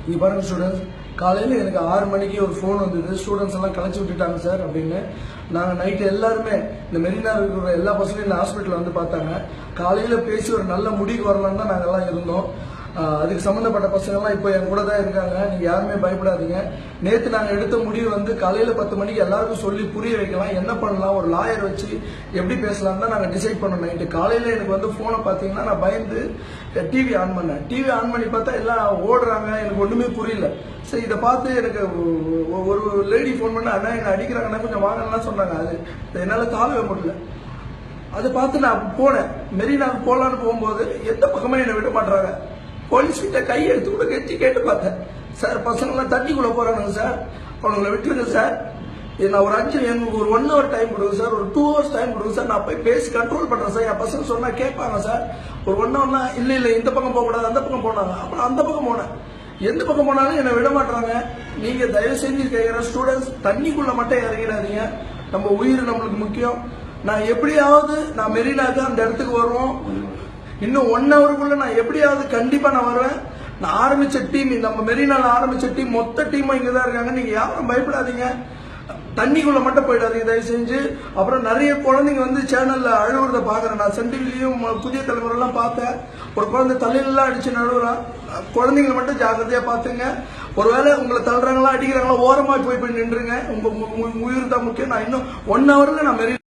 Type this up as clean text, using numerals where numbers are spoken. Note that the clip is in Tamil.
இங்கே பாருங்க ஸ்டூடெண்ட்ஸ், காலையில் எனக்கு 6 மணிக்கு ஒரு ஃபோன் வந்தது. ஸ்டூடெண்ட்ஸ் எல்லாம் கலைச்சி விட்டுட்டாங்க சார் அப்படின்னு. நாங்கள் நைட்டு எல்லாருமே இந்த மெரினா இருக்கிற எல்லா பசங்களும் இந்த ஹாஸ்பிட்டலில் வந்து பார்த்தாங்க. காலையில் பேசி ஒரு நல்ல முடிவுக்கு வரலான்னு தான் நாங்கள்லாம் இருந்தோம். அதுக்கு சம்மந்தப்பட்ட பசங்கள்லாம் இப்போ என் கூட தான் இருக்காங்க. நீங்கள் யாருமே பயப்படாதீங்க. நேற்று நாங்கள் எடுத்த முடிவு வந்து காலையில் 10 மணிக்கு எல்லாருக்கும் சொல்லி புரிய வைக்கலாம், என்ன பண்ணலாம், ஒரு லாயர் வச்சு எப்படி பேசலாம் தான் நாங்கள் டிசைட் பண்ணோம். நைட்டு காலையில் எனக்கு வந்து ஃபோனை பார்த்தீங்கன்னா நான் பயந்து டிவி ஆன் பண்ணேன். டிவி ஆன் பண்ணி பார்த்தா எல்லாம் ஓடுறாங்க, எனக்கு ஒன்றுமே புரியல. சரி, இதை பார்த்து எனக்கு ஒரு லேடி ஃபோன் பண்ண, அண்ணா என்னை அடிக்கிறாங்கன்னா கொஞ்சம் வாங்கலாம் சொன்னாங்க. அது என்னால் தாழவே முடியல. அதை பார்த்து நான் போனேன். மெரினாவுக்கு போகலான்னு போகும்போது எந்த பக்கமே என்னை விட மாட்டாங்க. போலீஸ் கிட்ட கை எடுத்து கூட கெட்டி கேட்டு பார்த்தேன். சார் பசங்களாம் தண்ணிக்குள்ள போறானுங்க சார், அவனுங்களை விட்டுருங்க சார், நான் ஒரு எனக்கு ஒரு 1 hour டைம் கொடுங்க சார், ஒரு 2 hours டைம் கொடுங்க சார், நான் போய் பேசி கண்ட்ரோல் பண்றேன் சார். என் பசங்க சொன்னா கேட்பாங்க சார். ஒரு 1 hourனா இல்லை இந்த பக்கம் போகக்கூடாது, அந்த பக்கம் போனாங்க. அப்புறம் அந்த பக்கம் போனேன். எந்த பக்கம் போனாலும் என்னை விட மாட்டாங்க. நீங்க தயவு செஞ்சு கேட்கிற ஸ்டூடெண்ட்ஸ், தண்ணிக்குள்ள மட்டும் இறங்கிடாதீங்க. நம்ம உயிர் நம்மளுக்கு முக்கியம். நான் எப்படியாவது நான் மெரினாக்கு அந்த இடத்துக்கு வருவோம். இன்னும் 1 hourக்குள்ள நான் எப்படியாவது கண்டிப்பா நான் வருவேன். நான் ஆரம்பிச்ச டீம், நம்ம மெரினால ஆரம்பிச்ச டீம் மொத்த டீமும் இங்கதான் இருக்காங்க. நீங்க யாரும் பயப்படாதீங்க. தண்ணிக்குள்ள மட்டும் போயிடாதீங்க தயவு செஞ்சு. அப்புறம் நிறைய குழந்தைங்க வந்து சேனல்ல அழுவுறத பாக்குறேன். நான் சென்டிவிலையும் புதிய தலைமுறை எல்லாம் பார்த்தேன். ஒரு குழந்தை தலையிலாம் அடிச்சு நழுவுறான். குழந்தைங்களை மட்டும் ஜாக்கிரதையா பாத்துங்க. ஒருவேளை உங்களை தள்ளுறாங்களா அடிக்கிறாங்களா ஓரமா போய் நின்றுங்க. உங்க உயிர் தான் முக்கியம். நான் இன்னும் 1 hourல நான் மெரினா